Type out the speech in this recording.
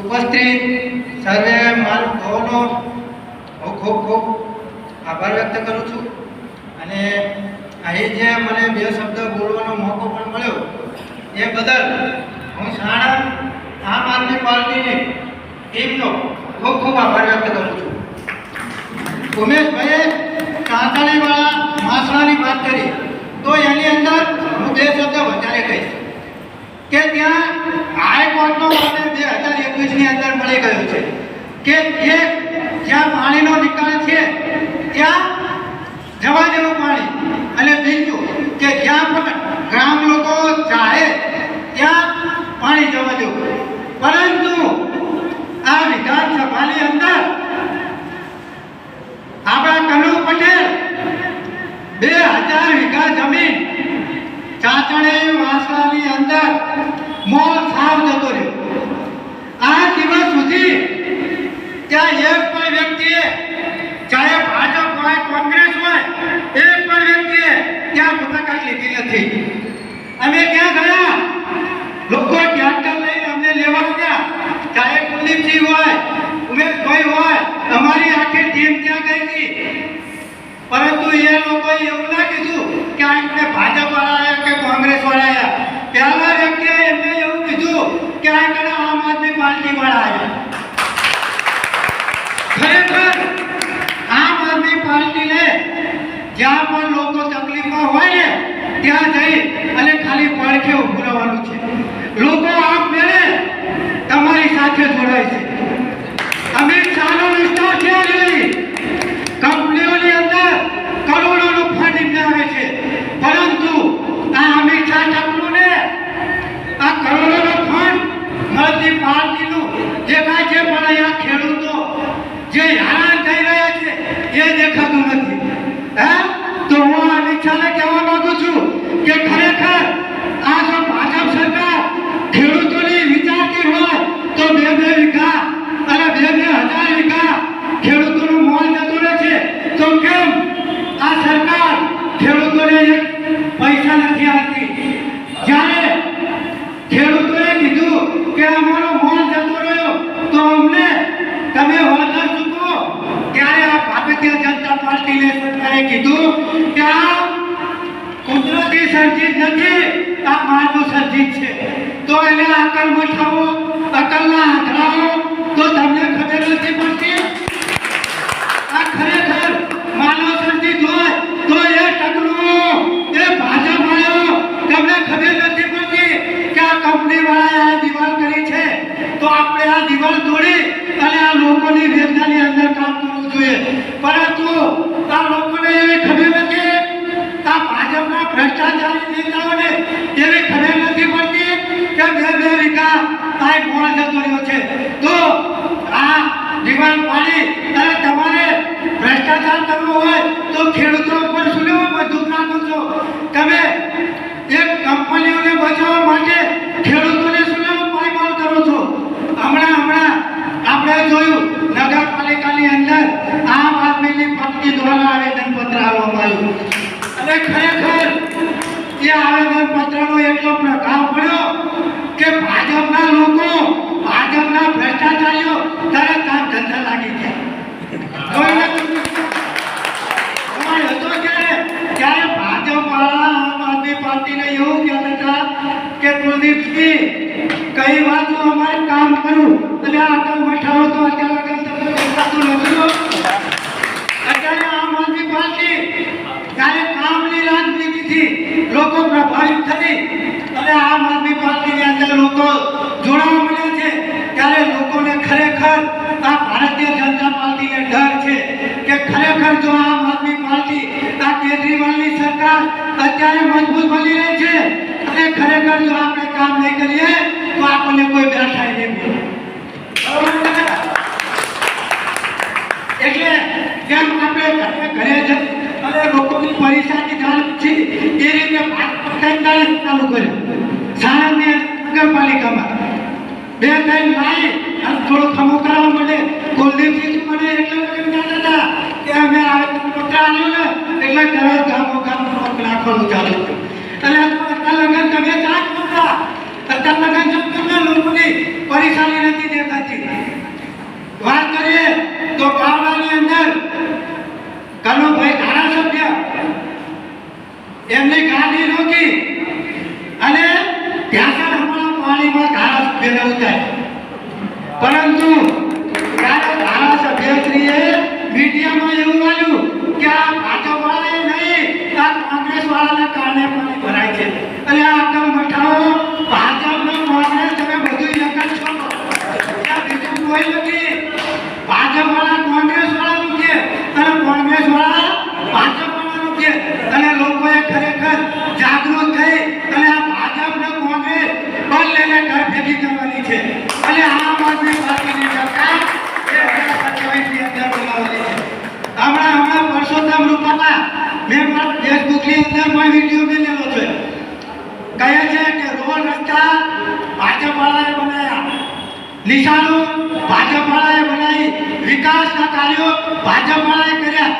ઉપસ્થિત સર્વે મહાનુભાવોનો હું ખૂબ ખૂબ આભાર વ્યક્ત કરું છું અને અહીં જે મને બે શબ્દ બોલવાનો મોકો પણ મળ્યો એ બદલ હું સાણંદ આમ આદમી પાર્ટીની ટીમનો ખૂબ ખૂબ આભાર વ્યક્ત કરું છું. ઉમેશભાઈએ કાંતાણીવાળા માસણાની વાત કરી તો એની અંદર હું બે શબ્દ વધારે કહીશ કે ત્યાં હાઈકોર્ટનો ઓર્ડર 2021ની અંદર મળી ગયો છે કે એક જ્યાં પાણીનો નિકાલ છે ત્યાં જવા દેવું પાણી અને બીજું કે જ્યાં પણ ગ્રામ લોકો ચાહે ત્યાં પાણી જવા દેવું. પરંતુ આ વિધાનસભાની અંદર આપણા કનુ પટેલ 2000 વીઘા જમીન ચાચણી વાસણાની અંદર મોલ સાવ જતો રહ્યો. આ દિવસ સુધી ત્યાં એક પણ વ્યક્તિએ, ચાહે ભાજપ હોય કોંગ્રેસ હોય, એક પણ વ્યક્તિએ ત્યાં મુલાકાત લીધી નથી. અમે ક્યાં ગયા, લોકો ટ્રેક્ટર લઈને અમને લેવા ગયા, ચાહે કુલદીપસિંહ હોય, ઉમેશભાઈ હોય, અમારી આખી ટીમ ત્યાં ગઈ હતી. પરંતુ એ લોકોએ એવું ના કીધું કે આપણે ભાજપ વાળા આવ્યા કે કોંગ્રેસ વાળા આવ્યા. પહેલા વ્યક્તિએ એમને એવું કીધું કે આપણે આમ આદમી પાર્ટી વાળા આવ્યા. ખરેખર આમ આદમી પાર્ટીને જ્યાં પણ લોકો તકલીફમાં હોય ને ત્યાં જઈ અને ખાલી પડખે ઊભું રહેવાનું છે. લોકો આપ મેળે તમારી સાથે જોડાય છે. અમિત શાહનો વિસ્તાર છે નહીં, કંપનીઓની અંદર કરોડોનું ફંડ એમને આવે છે, પરંતુ આ અમિત શાહ ટકલું ને આ કરોડોનો ફંડ મળતી પાર્ટીનું જે કાંઈ છે પણ અહીંયા ખેડૂતો જે હેરાન થઈ રહ્યા છે એ દેખાતું નથી. તો હું અમિત શાહને કહેવા માંગુ છું કે ખરેખર આ જો ભાજપ સરકાર ખેડૂતોની વિચારતી હોય તો 2-2 વીઘા અને 2-2 હજાર વીઘા ખેડૂતોનું મોલ જતું રહે છે, તો કેમ આ સરકાર ખેડૂતોને એક પૈસા નથી આપતી? જ્યારે ખેડૂતોએ કીધું કે અમારો મોલ જતો રહ્યો તો અમને તમે વળતર ચૂકવો, ત્યારે આ ભારતીય જનતા પાર્ટીને સરકારે કીધું કે આ કુદરતી સર્જિત નથી, આ માનવ સર્જિત છે. તો એને અકલ મઠાવો, અકલના આંધળાઓ, તો તમને ખબર નથી પડતી? આ ખરેખર માનવ સર્જિત હોય તો એ ટકલું, એ ભાજપ વાળો, તમને ખબર નથી પડતી કે આ કંપની વાળાએ આ દિવાલ કરી છે, તો આપણે આ દિવાલ તોડી અને આ લોકોની વેદનાની અંદર કામ કરવું જોઈએ. પરંતુ આ લોકોને એવી ખબર નથી, આ ભાજપના ભ્રષ્ટાચારી નેતાઓને એવી ખબર નથી પડતી કે 2-2 વીઘા આ મોલ જતો રહ્યો છે. તો આ દિવાલ પાડી અને તમારે ભ્રષ્ટાચાર કરવો હોય તો ખેડૂતો પર શું મજબૂત રાખો છો? તમે એક કંપનીઓને બચાવવા માટે ખેડૂતોને શું પાયમાલ કરો છો? હમણાં આપણે જોયું નગરપાલિકાની અંદર આમ આદમીની પાર્ટી દ્વારા આવેદનપત્ર આપવામાં આવ્યું અને ખરેખર એ આવેદનપત્રનો એટલો પ્રભાવ પડ્યો કે ભાજપના લોકો, ભાજપના ભ્રષ્ટાચારીઓ તરત કામ ધંધા લાગી ગયા. હતો ત્યારે ભાજપ વાળા આમ આદમી પાર્ટીને એવું કહેતા હતા કે કુલદીપસિંહ કઈ વાત અમારે કામ કરવું અને અકલ મઠાવો તો અત્યારે દેખાતું નથી. અત્યારે આમ આદમી પાર્ટી ત્યારે કામની રાજનીતિથી લોકો પ્રભાવિત થઈ અને આમ આદમી પાર્ટીની અંદર લોકો જોડાવા મળ્યા છે, ત્યારે લોકોને ખરેખર આ ભારતીય જનતા પાર્ટીને ડર છે કે ખરેખર જો આમ આદમી પાર્ટી આ કેજરીવાલની સરકાર અત્યારે મજબૂત બની રહી છે અને ખરેખર જો આપણે કામ નહીં કરીએ તો આપણને કોઈ બેઠાય નહીં. એટલે જેમ આપણે ઘરે જઈ અને લોકોની પરેશાની જાણ છે એ રીતે ચાલુ કર્યું. સાણંદની નગરપાલિકામાં 2-3 લાઈ અને થોડો ખમો કરાવવા માટે કુલદીપસિંહ મને એટલે કહેતા હતા કે અમે આવેદનપત્ર આપ્યું ને એટલે તરત ગામો ગામ નાખવાનું ચાલુ કર્યું. એટલે અત્યાર લગન તમે ચાક નતા, અત્યાર લગન તમે પણ લોકોની પરેશાની નથી દેખાતી. વાત કરીએ તો બાવળાની અંદર કનુભાઈ ધારાસભ્ય એમની ગાડી રોકી અને ત્યાં હમણાં પાણીમાં ધારાસભ્યને ઉતાર્યા. પરંતુ ત્યારે ધારાસભ્યશ્રીએ મીડિયામાં એવું આવ્યું કે આ ભાજપવાળાએ નહીં, આ કોંગ્રેસવાળાના કારણે પાણી ભરાય છે. અને આ આકમ મઠાઓ ભાજપનો કોંગ્રેસ તમે બધું એક જ છો. ત્યાં બીજું કોઈ નથી. ભાજપવાળા કોંગ્રેસવાળાનું છે અને કોંગ્રેસવાળા ભાજપવાળાનું છે. અને લોકોએ ખરેખર જાગૃત થઈ અને આ ભાજપ ને કોંગ્રેસ બંનેને ઘર ભેગી કરવાની છે. અને આમ આદમી પાર્ટીની સરકાર 2027ની અંદર બનાવવાની છે. હમણાં પરસોત્તમ રૂપાલા મેં મારા ફેસબુકની અંદર પણ વિડીયો મેલેલો છે. કહે છે કે રોડ રસ્તા ભાજપવાળાએ બનાવ્યા, નિશાળો ભાજપવાળાએ બનાવી, વિકાસના કાર્યો ભાજપવાળાએ કર્યા.